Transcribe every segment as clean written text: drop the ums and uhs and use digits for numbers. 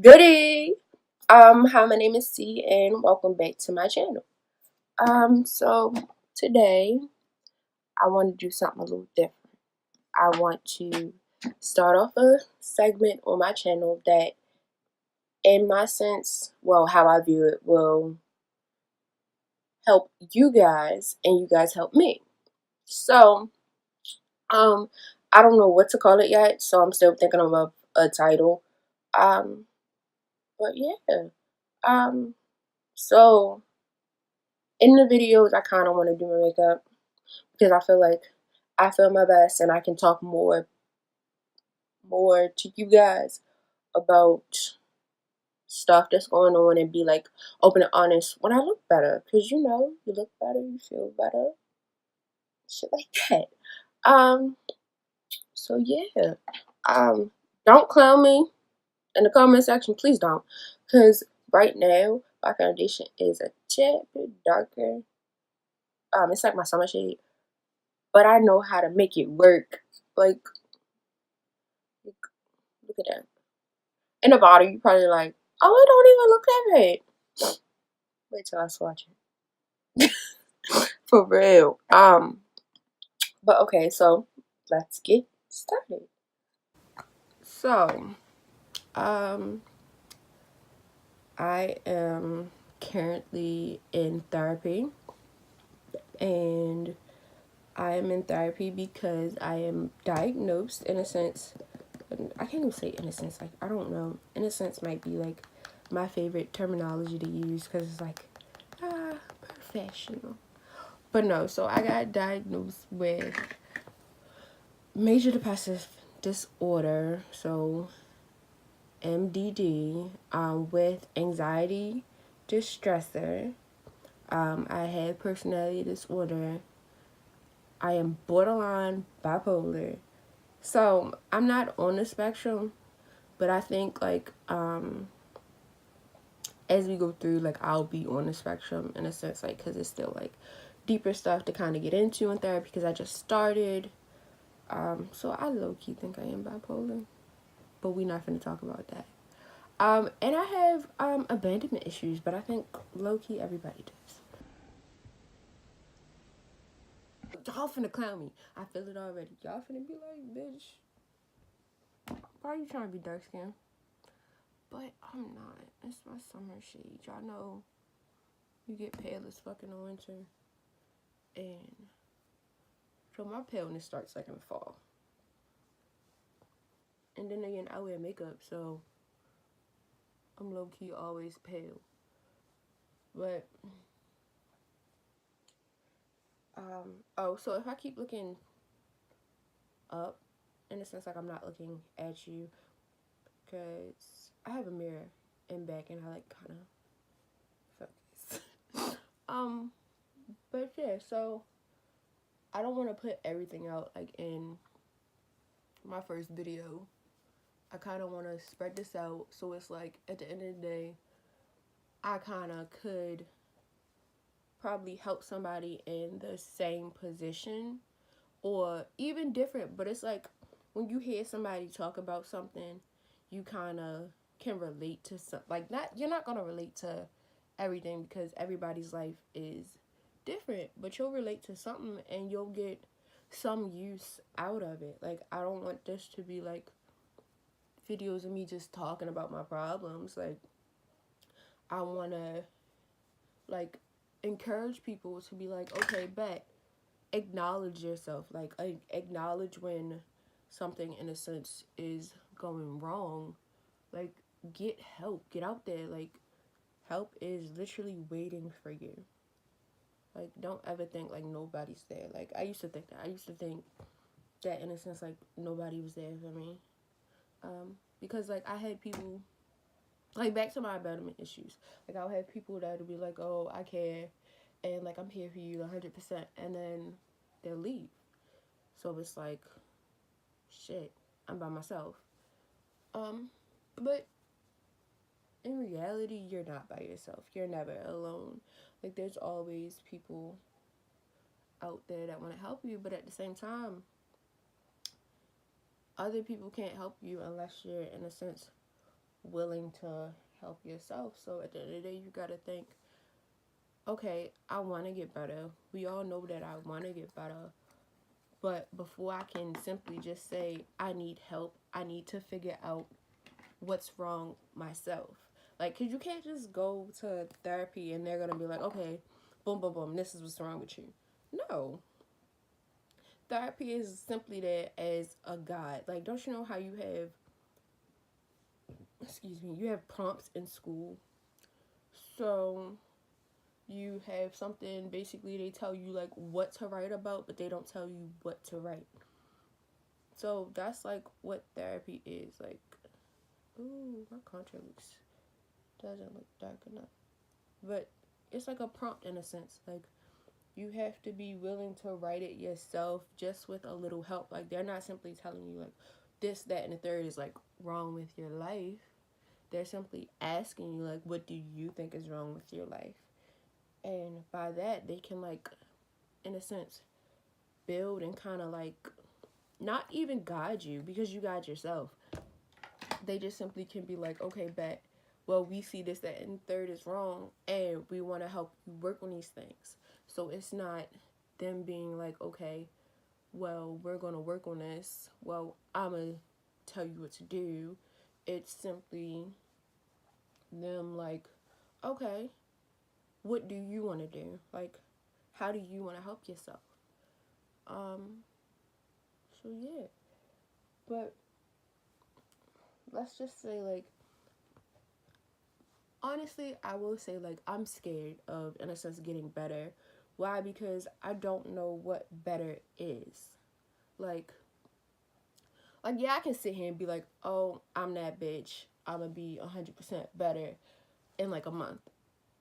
Goody. Hi, my name is C, and welcome back to my channel. So today I want to do something a little different. I want to start off a segment on my channel that, in my sense, well, how I view it, will help you guys, and you guys help me. So, I don't know what to call it yet, so I'm still thinking of a title. Um, but yeah. So in the videos, I kind of want to do my makeup because I feel like I feel my best and I can talk more to you guys about stuff that's going on and be like open and honest when I look better, because you look better, you feel better, shit like that. Um, so yeah. Um, don't clown me in the comment section, please don't, because right now my foundation is a tad bit darker. It's like my summer shade, but I know how to make it work. Like, look at that. In the bottom, you probably like, oh, it don't even look that bad. Wait till I swatch it. For real. But okay, so let's get started. So, um, I am currently in therapy, and I am in therapy because I am diagnosed, in a sense. I can't even say innocence. Like, I don't know. Innocence might be like my favorite terminology to use because it's like, professional. But no, so I got diagnosed with major depressive disorder, so MDD, with anxiety distressor. I had personality disorder. I am borderline bipolar. So I'm not on the spectrum, but I think like as we go through, like, I'll be on the spectrum in a sense, like, because it's still like deeper stuff to kind of get into in therapy because I just started. So I low-key think I am bipolar, but we're not going to talk about that. And I have abandonment issues, but I think low-key everybody does. Y'all finna clown me. I feel it already. Y'all finna be like, bitch, why are you trying to be dark skinned? But I'm not. It's my summer shade. Y'all know you get pale as fucking in winter. And so my paleness starts like in the fall. And then again, I wear makeup, so I'm low-key always pale. But oh, so if I keep looking up, in a sense, like, I'm not looking at you, because I have a mirror in back and I like kind of focus. But yeah, so I don't want to put everything out like in my first video. I kind of want to spread this out so it's like at the end of the day, I kind of could probably help somebody in the same position or even different, but it's like when you hear somebody talk about something, you kind of can relate to some, like, not, you're not going to relate to everything because everybody's life is different, but you'll relate to something and you'll get some use out of it. Like, I don't want this to be like videos of me just talking about my problems. Like, I want to like encourage people to be like, okay, bet, acknowledge yourself. Like, acknowledge when something in a sense is going wrong. Like, get help, get out there. Like, help is literally waiting for you. Like, don't ever think like nobody's there. Like, I used to think that in a sense, like, nobody was there for me, because like I had people, like, back to my abandonment issues, like, I'll have people that would be like, oh, I care, and like, I'm here for you 100%, and then they'll leave. So it's like, shit, I'm by myself. But in reality, you're not by yourself. You're never alone. Like, there's always people out there that want to help you, but at the same time, other people can't help you unless you're, in a sense, willing to help yourself. So at the end of the day, you gotta think, okay, I want to get better. We all know that I want to get better. But before I can simply just say I need help, I need to figure out what's wrong myself. Like, cause you can't just go to therapy and they're gonna be like, okay, boom, boom, boom, this is what's wrong with you. No, therapy is simply there as a guide. Like, don't you know how you have, excuse me, you have prompts in school? So you have something, basically they tell you like what to write about, but they don't tell you what to write. So that's like what therapy is. Like, ooh, my contour doesn't look dark enough. But it's like a prompt in a sense. Like, you have to be willing to write it yourself just with a little help. Like, they're not simply telling you like this, that, and the third is like wrong with your life. They're simply asking you like, what do you think is wrong with your life? And by that, they can like, in a sense, build and kind of like not even guide you, because you guide yourself. They just simply can be like, okay, bet, well, we see this, that, and third is wrong, and we want to help you work on these things. So it's not them being like, okay, well, we're going to work on this. Well, I'm going to tell you what to do. It's simply them like, okay, what do you want to do? Like, how do you want to help yourself? So yeah. But let's just say, like, honestly, I will say, like, I'm scared of, in a sense, getting better. Why? Because I don't know what better is. Like, yeah, I can sit here and be like, oh, I'm that bitch. I'm going to be 100% better in, like, a month.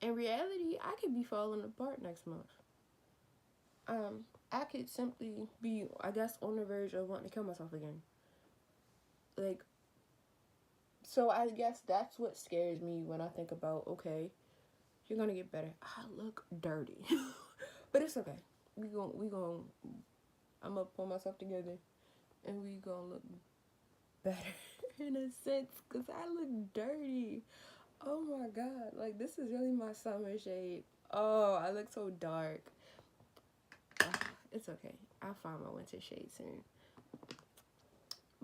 In reality, I could be falling apart next month. I could simply be, I guess, on the verge of wanting to kill myself again. Like, so I guess that's what scares me when I think about, okay, you're gonna get better. I look dirty. But it's okay. I'm gonna pull myself together and we gonna look better in a sense, because I look dirty. Oh my god, like, this is really my summer shade. Oh, I look so dark. It's okay. I'll find my winter shade soon.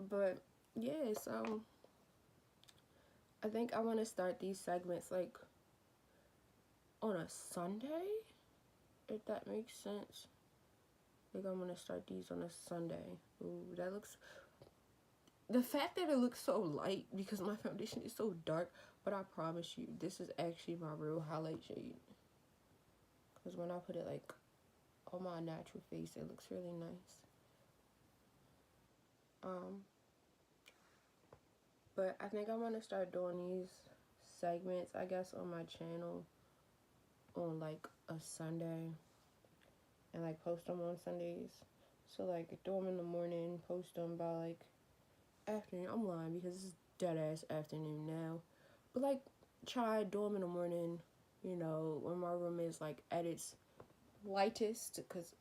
But yeah, so I think I want to start these segments like on a Sunday, if that makes sense. Like, I'm gonna start these on a Sunday. Ooh, that looks, the fact that it looks so light because my foundation is so dark, but I promise you, this is actually my real highlight shade. Because when I put it like on my natural face, it looks really nice. But I think I'm gonna start doing these segments, I guess, on my channel on like a Sunday, and like post them on Sundays. So like do them in the morning, post them by like afternoon. I'm lying because it's dead ass afternoon now, but like try do them in the morning, you know, when my room is like at its lightest, because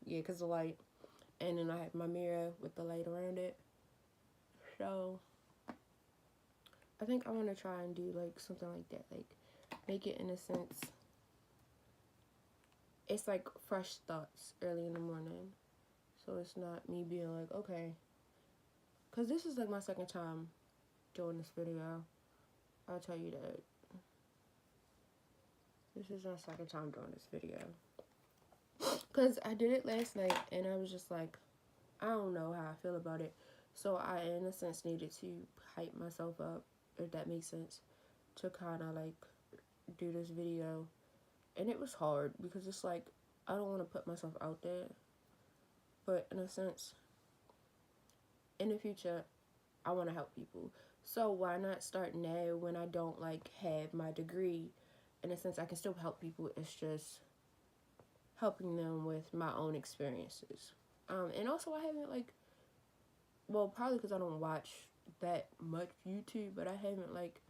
because the light, and then I have my mirror with the light around it. So I think I want to try and do like something like that, like make it, in a sense, it's like fresh thoughts early in the morning. So it's not me being like, okay, because this is like my second time doing this video. I'll tell you that. This is my second time doing this video. Because I did it last night and I was just like, I don't know how I feel about it. So I, in a sense, needed to hype myself up, if that makes sense, to kind of like do this video. And it was hard because it's like, I don't want to put myself out there. But in a sense, in the future, I want to help people. So why not start now when I don't like have my degree? In a sense, I can still help people. It's just helping them with my own experiences. And also I haven't like, well, probably because I don't watch that much YouTube, but I haven't like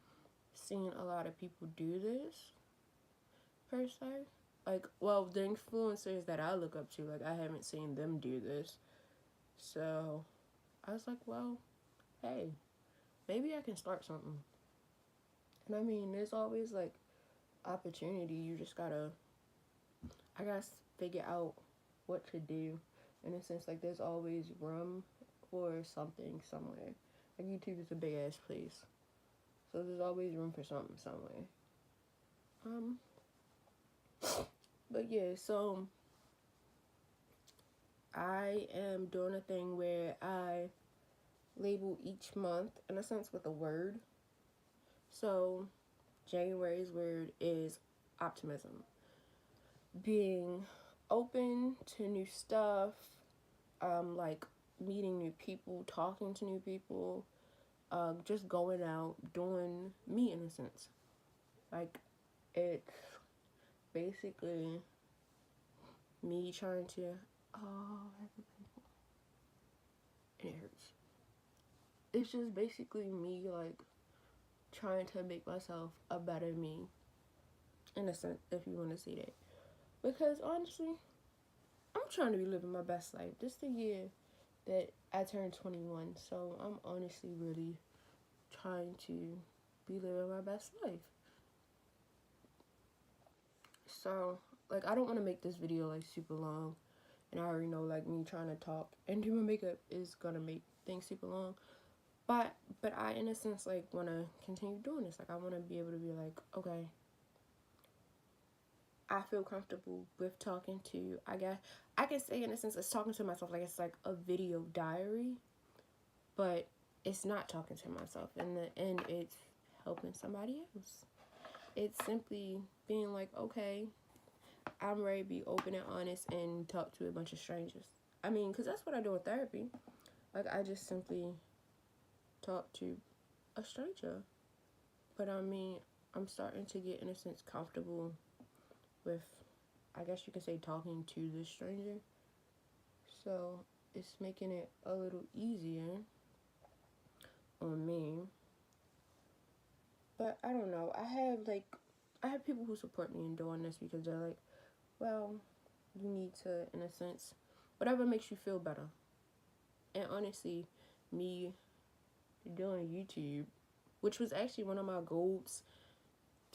seen a lot of people do this per se. Like, well, the influencers that I look up to, like, I haven't seen them do this. So I was like, well, hey, maybe I can start something. And I mean, there's always like opportunity. You just gotta, I guess, figure out what to do. In a sense, like there's always room for something somewhere. Like YouTube is a big ass place, so there's always room for something somewhere. Um, but yeah, so I am doing a thing where I label each month in a sense with a word. So January's word is optimism. Being open to new stuff, like meeting new people, talking to new people, just going out, doing me in a sense. Like it's basically me trying to, oh, it hurts. It's just basically me like trying to make myself a better me, in a sense, if you want to see that. Because honestly, I'm trying to be living my best life. This is the year that I turned 21, so I'm honestly really trying to be living my best life. So, like, I don't want to make this video like super long, and I already know like me trying to talk and do my makeup is gonna make things super long. But I, in a sense, like want to continue doing this. Like, I want to be able to be like, okay, I feel comfortable with talking to you. I guess I can say in a sense it's talking to myself, like it's like a video diary, but it's not talking to myself. In the end, it's helping somebody else. It's simply being like, okay, I'm ready to be open and honest and talk to a bunch of strangers. I mean, because that's what I do in therapy. Like, I just simply talk to a stranger. But I mean, I'm starting to get, in a sense, comfortable with, I guess you could say, talking to the stranger. So it's making it a little easier on me. But I don't know. I have people who support me in doing this because they're like, well, you need to, in a sense, whatever makes you feel better. And honestly, me doing YouTube, which was actually one of my goals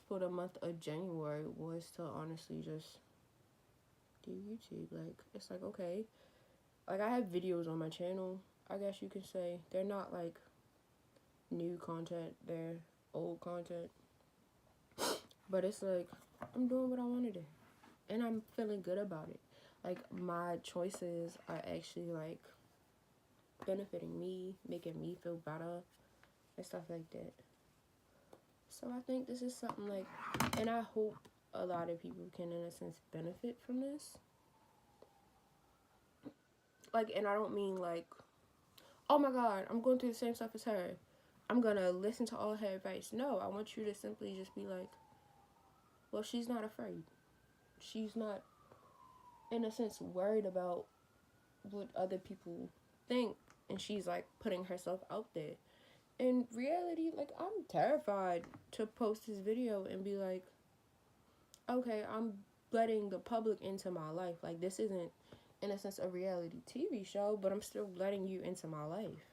for the month of January, was to honestly just do YouTube. Like, it's like, okay, like I have videos on my channel, I guess you could say. They're not like new content, they're old content. But it's like, I'm doing what I want to do. And I'm feeling good about it. Like, my choices are actually like benefiting me, making me feel better, and stuff like that. So I think this is something like, and I hope a lot of people can, in a sense, benefit from this. Like, and I don't mean like, oh my God, I'm going through the same stuff as her, I'm gonna listen to all her advice. No, I want you to simply just be like, well, she's not afraid. She's not, in a sense, worried about what other people think, and she's like putting herself out there. In reality, like, I'm terrified to post this video and be like, okay, I'm letting the public into my life. Like, this isn't, in a sense, a reality TV show, but I'm still letting you into my life.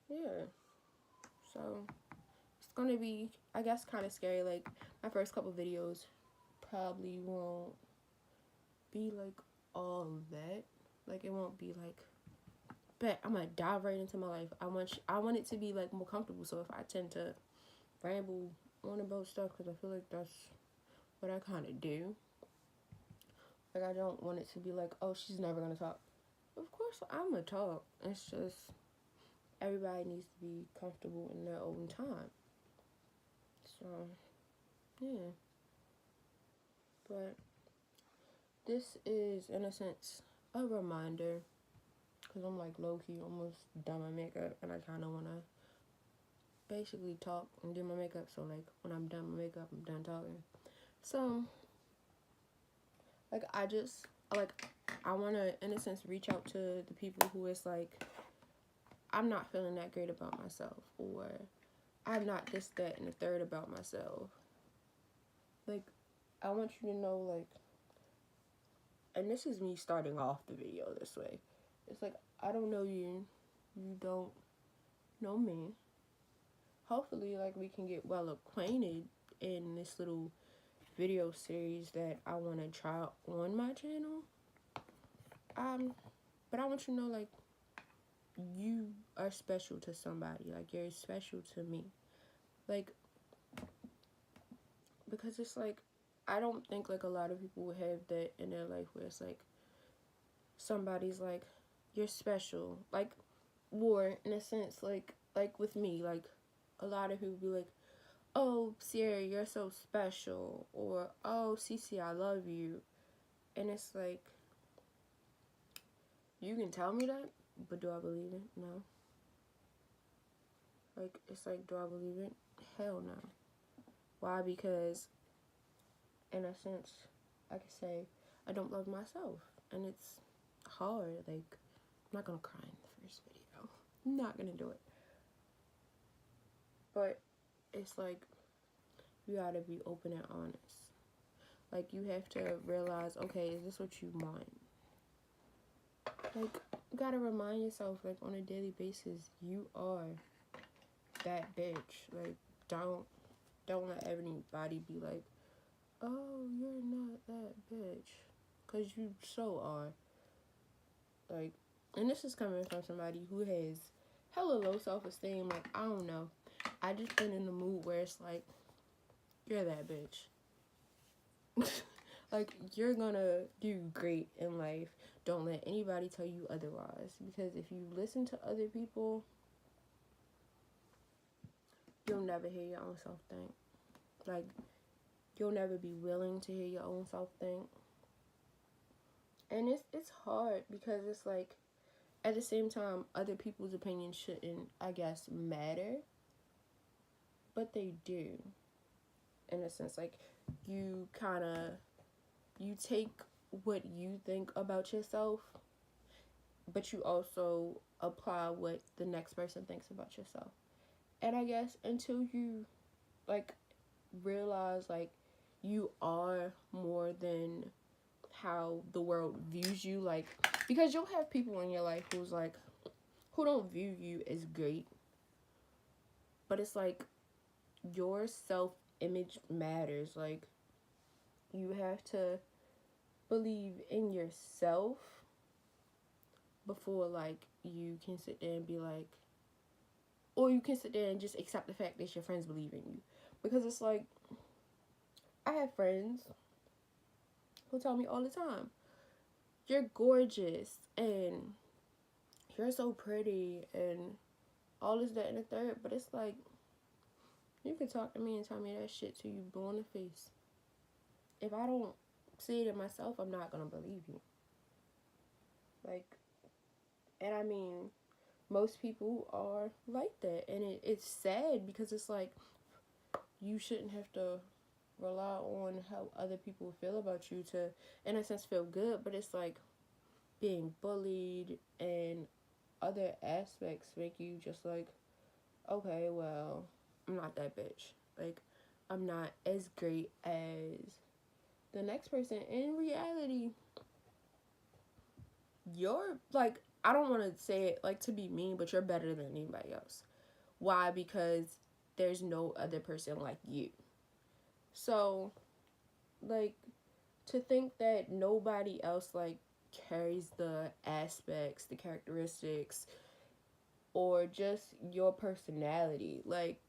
Yeah. So, it's gonna be, I guess, kind of scary. Like, my first couple videos probably won't be like all that. Like, it won't be like, but I'm gonna dive right into my life. I want it to be like more comfortable. So if I tend to ramble on about stuff, because I feel like that's what I kind of do. Like, I don't want it to be like, oh, she's never gonna talk. Of course, I'm gonna talk. It's just everybody needs to be comfortable in their own time. So, yeah. But this is, in a sense, a reminder, because I'm like low-key almost done my makeup, and I kind of want to basically talk and do my makeup. So like, when I'm done my makeup, I'm done talking. So like, I want to, in a sense, reach out to the people who is like, I'm not feeling that great about myself, or I'm not this, that, and the third about myself. Like, I want you to know, like, and this is me starting off the video this way. It's like, I don't know you. You don't know me. Hopefully, like, we can get well acquainted in this little video series that I want to try on my channel. But I want you to know, like, you are special to somebody. Like, you're special to me. Like, because it's like, I don't think, like, a lot of people have that in their life where it's like, somebody's like, you're special. Like, or in a sense, like with me, like, a lot of people be like, oh, Sierra, you're so special. Or, oh, Cece, I love you. And it's like, you can tell me that, but do I believe it? No. Like, it's like, do I believe it? Hell no. Why? Because, in a sense, I could say, I don't love myself. And it's hard. Like, I'm not gonna cry in the first video. I'm not gonna do it. But it's like, you gotta be open and honest. Like, you have to realize, okay, is this what you want? Like, you gotta remind yourself, like, on a daily basis, you are that bitch. Like, don't let anybody be like, oh, you're not that bitch. Because you so are. Like, and this is coming from somebody who has hella low self-esteem. Like, I don't know. I just been in the mood where it's like, you're that bitch. Like, you're gonna do great in life. Don't let anybody tell you otherwise. Because if you listen to other people, you'll never hear your own self think. Like, you'll never be willing to hear your own self think. And it's hard because it's like, at the same time, other people's opinions shouldn't, I guess, matter. But they do. In a sense, like, you take what you think about yourself, but you also apply what the next person thinks about yourself. And I guess until you, like, realize, like, you are more than how the world views you, like, because you'll have people in your life who don't view you as great, but it's like, your self-image matters. Like, you have to believe in yourself before, like, you can sit there and be like, or you can sit there and just accept the fact that your friends believe in you. Because it's like, I have friends who tell me all the time, you're gorgeous and you're so pretty and all this, that, and the third. But it's like, you can talk to me and tell me that shit till you blue in the face. If I don't see it in myself, I'm not gonna believe you. Like, and I mean, most people are like that, and it's sad because it's like, you shouldn't have to rely on how other people feel about you to, in a sense, feel good. But it's like, being bullied and other aspects make you just like, okay, well, I'm not that bitch. Like, I'm not as great as the next person. In reality, you're, like, I don't want to say it, like, to be mean, but you're better than anybody else. Why? Because there's no other person like you. So, like, to think that nobody else, like, carries the aspects, the characteristics, or just your personality. Like,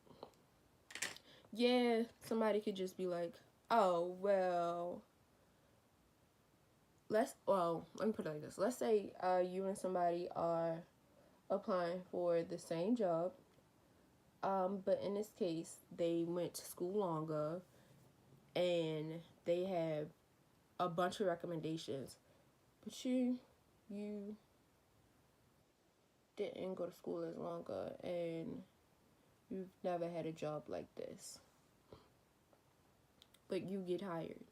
yeah, somebody could just be like, oh, well, let me put it like this. Let's say you and somebody are applying for the same job, but in this case, they went to school longer, and they have a bunch of recommendations, but you didn't go to school as longer, and you've never had a job like this, but you get hired.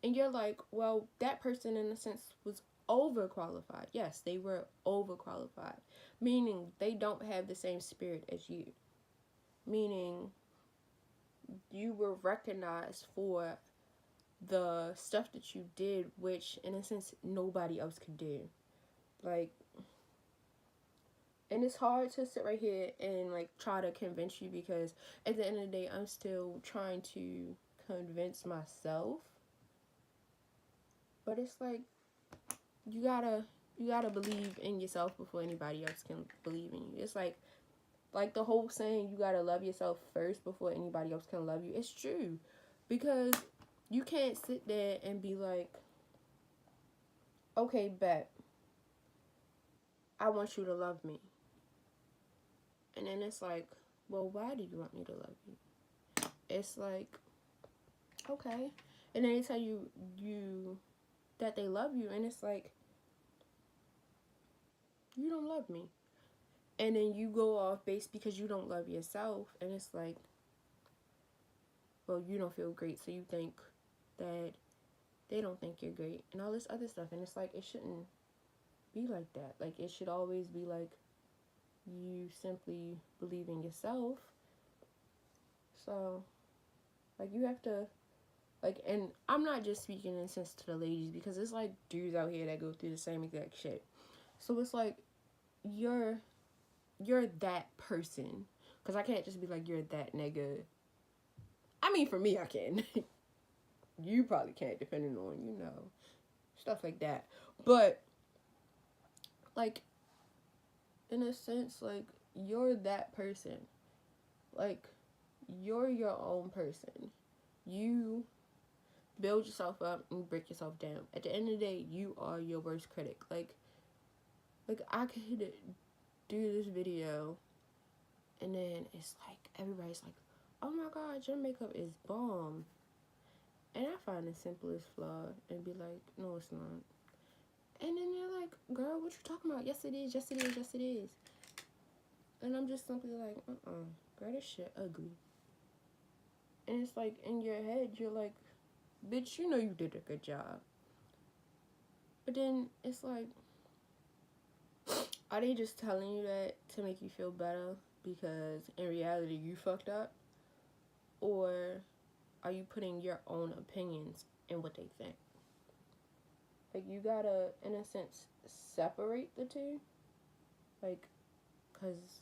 And you're like, well, that person in a sense was overqualified. Yes, they were overqualified, meaning they don't have the same spirit as you. Meaning you were recognized for the stuff that you did, which in a sense nobody else could do. Like, And it's hard to sit right here and like try to convince you, because at the end of the day, I'm still trying to convince myself. But it's like you gotta believe in yourself before anybody else can believe in you. It's like the whole saying, you gotta love yourself first before anybody else can love you. It's true, because you can't sit there and be like, okay, bet, I want you to love me. And then it's like, well, why do you want me to love you? It's like, okay. And then they tell you that they love you, and it's like, you don't love me. And then you go off base because you don't love yourself, and it's like, well, you don't feel great, so you think that they don't think you're great, and all this other stuff. And it's like, it shouldn't be like that. Like, it should always be like, you simply believe in yourself. So, like, you have to, like, and I'm not just speaking in sense to the ladies, because it's like dudes out here that go through the same exact shit. So it's like, you're that person, because I can't just be like, you're that nigga. I mean, for me, I can. You probably can't, depending on, stuff like that. But, like, in a sense, like, you're that person. Like, you're your own person. You build yourself up and break yourself down. At the end of the day, you are your worst critic. Like I could do this video, and then it's like, everybody's like, oh my god, your makeup is bomb. And I find the simplest flaw and be like, no, it's not. And then they're like, girl, what you talking about? Yes, it is. Yes, it is. Yes, it is. And I'm just simply like, girl, this shit ugly. And it's like, in your head, you're like, bitch, you know you did a good job. But then it's like, are they just telling you that to make you feel better because in reality you fucked up? Or are you putting your own opinions in what they think? Like, you gotta, in a sense, separate the two. Like, because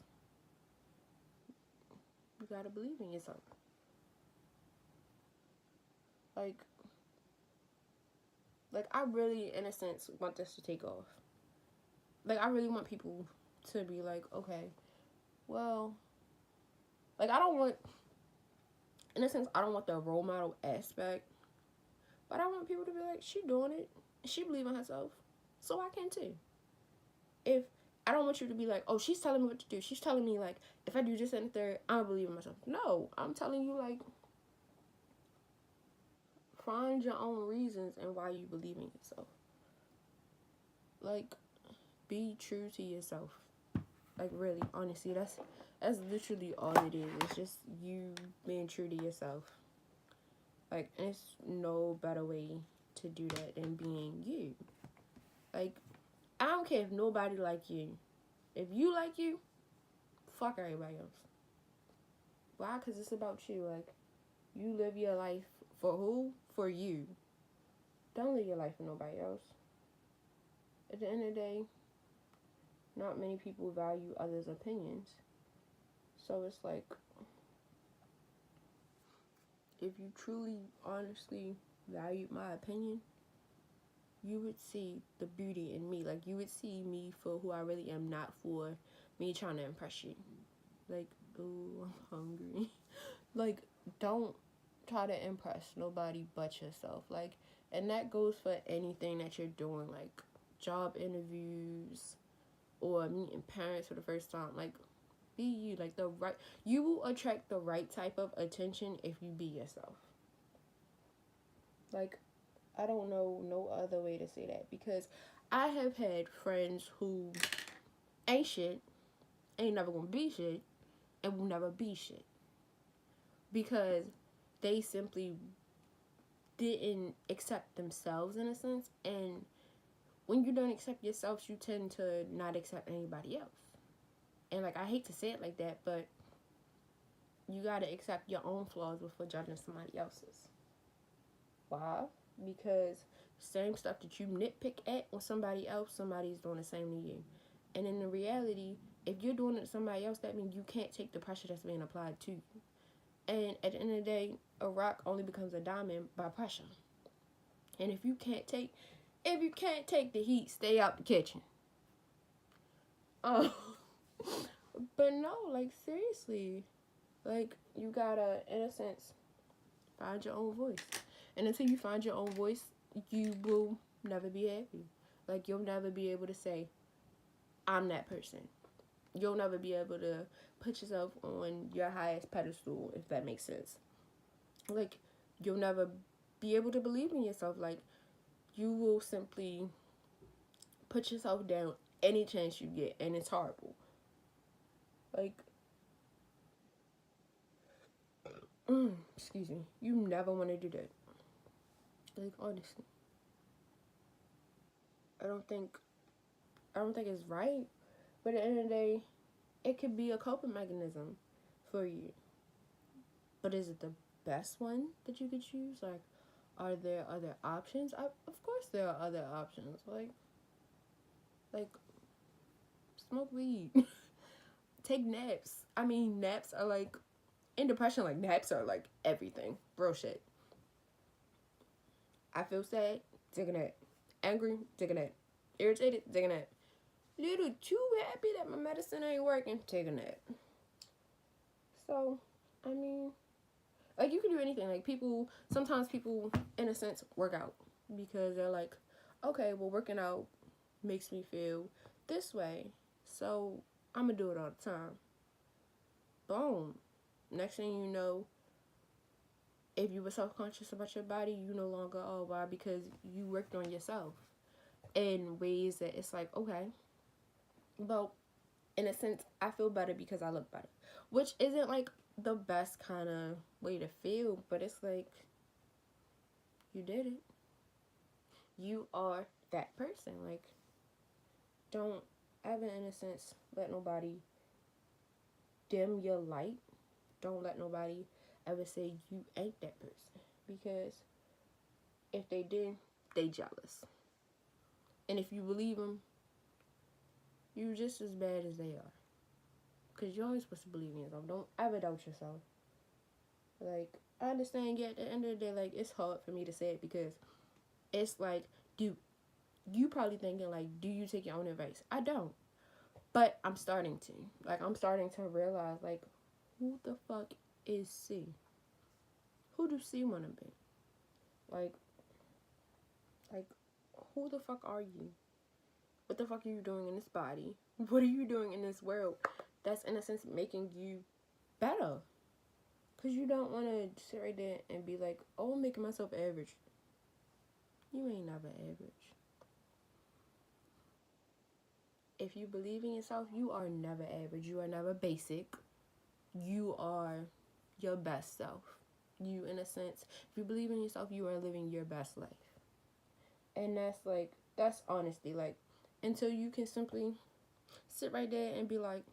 you gotta believe in yourself. Like, I really, in a sense, want this to take off. Like, I really want people to be like, okay, well, like, I don't want, in a sense, I don't want the role model aspect, but I want people to be like, she doing it, she believe in herself, so I can too. If I don't want you to be like, oh, she's telling me what to do, she's telling me, like, if I do this and the third, I don't believe in myself. No, I'm telling you, like, find your own reasons and why you believe in yourself. Like, be true to yourself. Like, really, honestly, that's literally all it is. It's just you being true to yourself. Like, and it's no better way to do that than being you. Like, I don't care if nobody like you. If you like you, fuck everybody else. Why? Because it's about you. Like, you live your life for who? For you. Don't live your life for nobody else. At the end of the day, not many people value others' opinions. So it's like, if you truly, honestly valued my opinion, you would see the beauty in me. Like, you would see me for who I really am, not for me trying to impress you. Like, ooh, I'm hungry. Like, don't try to impress nobody but yourself. Like, and that goes for anything that you're doing, like job interviews or meeting parents for the first time. Like, be you. Like, you will attract the right type of attention if you be yourself. Like, I don't know no other way to say that, because I have had friends who ain't shit, ain't never gonna be shit, and will never be shit, because they simply didn't accept themselves, in a sense. And when you don't accept yourself, you tend to not accept anybody else. And, like, I hate to say it like that, but you gotta accept your own flaws before judging somebody else's. Why? Because same stuff that you nitpick at with somebody else, somebody's doing the same to you. And in the reality, if you're doing it to somebody else, that means you can't take the pressure that's being applied to you. And at the end of the day, a rock only becomes a diamond by pressure. And if you can't take the heat, stay out the kitchen. Oh, but no, like seriously, like you gotta, in a sense, find your own voice. And until you find your own voice, you will never be happy. Like you'll never be able to say, I'm that person. You'll never be able to put yourself on your highest pedestal, if that makes sense. Like you'll never be able to believe in yourself. Like you will simply put yourself down any chance you get, and it's horrible. Like, excuse me, you never want to do that. Like honestly, I don't think I don't think it's right. But at the end of the day, it could be a coping mechanism for you. But is it the best one that you could choose? Like, are there other options? Of course, there are other options. Like smoke weed, take naps. I mean, naps are like in depression. Like naps are like everything. Real shit. I feel sad. Take a nap. Angry. Take a nap. Irritated. Take a nap. Little too happy that my medicine ain't working. Take a nap. So, I mean, like you can do anything. Like sometimes people, in a sense, work out because they're like, okay, well, working out makes me feel this way, so I'm gonna do it all the time. Boom. Next thing you know, if you were self-conscious about your body, you no longer are. Why? Because you worked on yourself in ways that it's like, okay, well, in a sense, I feel better because I look better, which isn't like the best kind of way to feel, but it's like you did it. You are that person. Like, don't ever, in a sense, let nobody dim your light. Don't let nobody ever say you ain't that person, because if they did, they jealous. And if you believe them, you're just as bad as they are, because you're always supposed to believe in yourself. Don't ever doubt yourself. Like, I understand, yeah, at the end of the day, like, it's hard for me to say it because it's like, dude, you probably thinking, like, do you take your own advice? I don't. But I'm starting to. Like, I'm starting to realize, like, who the fuck is C? Who do C want to be? Like, who the fuck are you? What the fuck are you doing in this body? What are you doing in this world that's, in a sense, making you better? Because you don't want to sit right there and be like, oh, I'm making myself average. You ain't never average. If you believe in yourself, you are never average. You are never basic. You are your best self. You, in a sense, if you believe in yourself, you are living your best life. And that's honesty. Like, until you can simply sit right there and be like,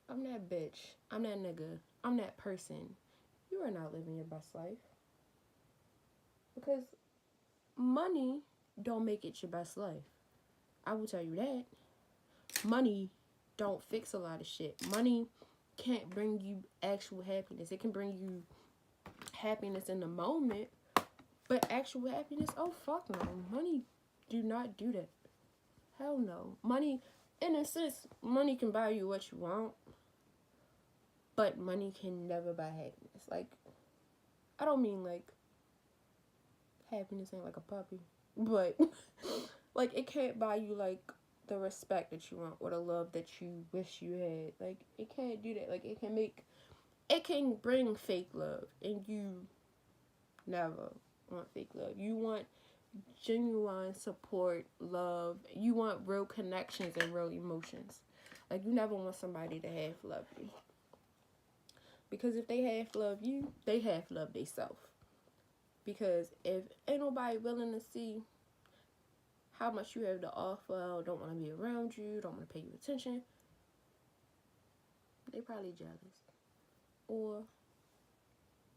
I'm that bitch. I'm that nigga. I'm that person. You are not living your best life. Because money don't make it your best life. I will tell you that. Money don't fix a lot of shit. Money can't bring you actual happiness. It can bring you happiness in the moment, but actual happiness, oh fuck no. Money do not do that. Hell no. Money, in a sense, money can buy you what you want, but money can never buy happiness. Like, I don't mean like happiness ain't like a puppy, but like it can't buy you like the respect that you want or the love that you wish you had. Like, it can't do that. Like, it can bring fake love, and you never want fake love. You want genuine support, love. You want real connections and real emotions. Like, you never want somebody to half love you, because if they half love you, they half love themselves. Because if ain't nobody willing to see how much you have to offer, don't want to be around you, don't want to pay you attention, they probably jealous. Or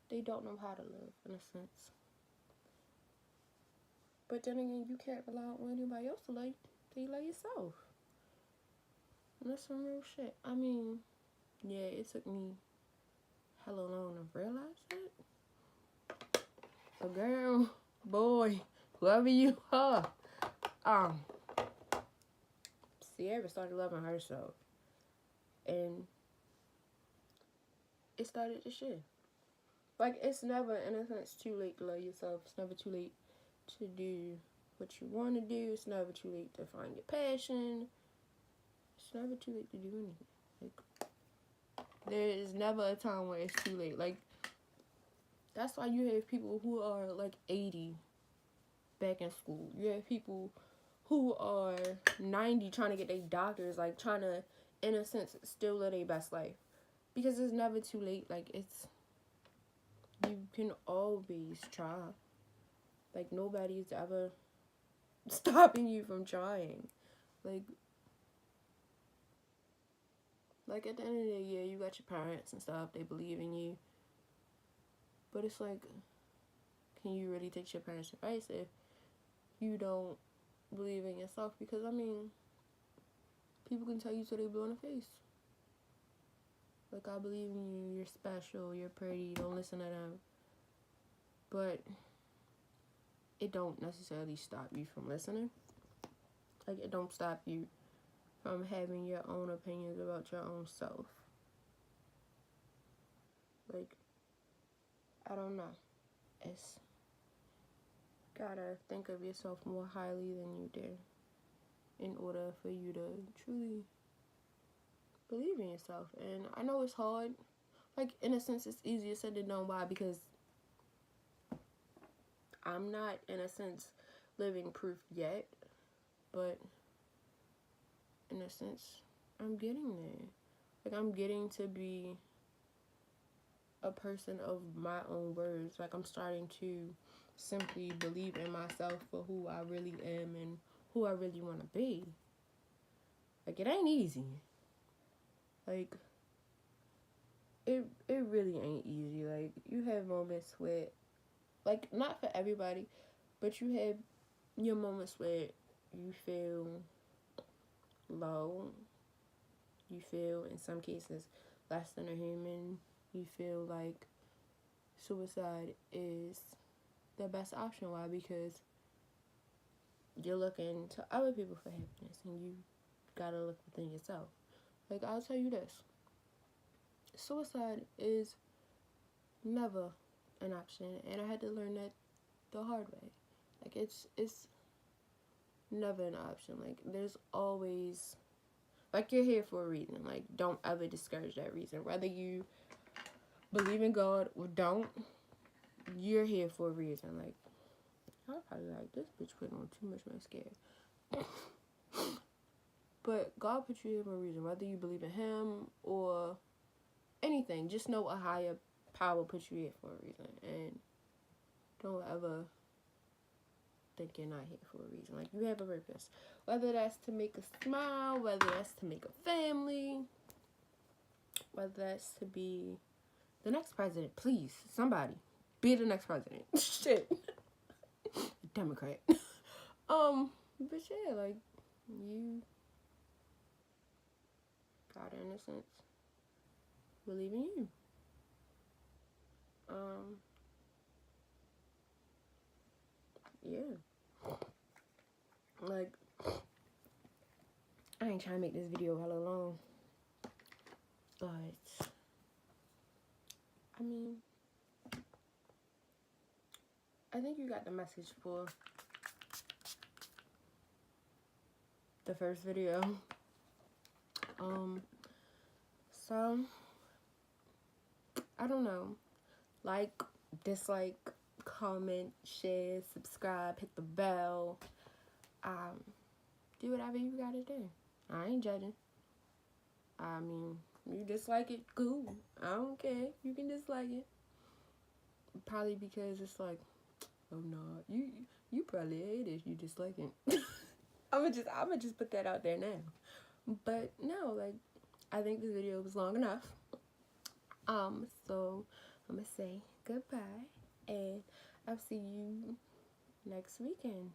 they don't know how to live, in a sense. But then again, you can't rely on anybody else to love you yourself. And that's some real shit. I mean, yeah, it took me hella long to realize that. So girl, boy, whoever you are, Sierra started loving herself. And it started to shift. Like, it's never, in a sense, too late to love yourself. It's never too late to do what you want to do. It's never too late to find your passion. It's never too late to do anything. Like, there is never a time where it's too late. Like, that's why you have people who are, like, 80 back in school. You have people who are 90 trying to get their doctors, like, trying to, in a sense, still live their best life. Because it's never too late. Like, you can always try. Like, nobody's ever stopping you from trying. Like at the end of the day, yeah, you got your parents and stuff. They believe in you. But it's like, can you really take your parents' advice if you don't believe in yourself? Because, I mean, people can tell you till they blue in the face. Like, I believe in you, you're special, you're pretty, don't listen to them. But it don't necessarily stop you from listening. Like, it don't stop you from having your own opinions about your own self. Like, I don't know. It's gotta think of yourself more highly than you do in order for you to truly believe in yourself. And I know it's hard. Like, in a sense, it's easier said than done. Why? Because I'm not, in a sense, living proof yet. But in a sense, I'm getting there. Like, I'm getting to be a person of my own words. Like, I'm starting to simply believe in myself for who I really am and who I really want to be. Like, it ain't easy. Like, it really ain't easy. Like, you have moments where, like, not for everybody, but you have your moments where you feel low. You feel, in some cases, less than a human. You feel like suicide is the best option. Why? Because you're looking to other people for happiness and you gotta look within yourself. Like, I'll tell you this. Suicide is never an option, and I had to learn that the hard way. Like, it's never an option. Like, there's always, like, you're here for a reason. Like, don't ever discourage that reason. Whether you believe in God or don't, you're here for a reason. Like, I'm probably like, this bitch putting on too much mascara. But God put you here for a reason. Whether you believe in him or anything, just know a higher power put you here for a reason. And don't ever think you're not here for a reason. Like, you have a purpose. Whether that's to make us smile, whether that's to make a family, whether that's to be the next president. Please, somebody, be the next president. Shit. Democrat. But yeah, like, you gotta, in a sense, believe in you. Yeah. Like, I ain't trying to make this video hella long, but I mean, I think you got the message for the first video. So I don't know. Like, dislike, comment, share, subscribe, hit the bell. Do whatever you gotta do. I ain't judging. I mean, you dislike it, cool. I don't care. You can dislike it. Probably because it's like, oh no, you probably hate it if you dislike it. I'ma just put that out there now. But no, like, I think this video was long enough. So I'm gonna say goodbye, and I'll see you next weekend.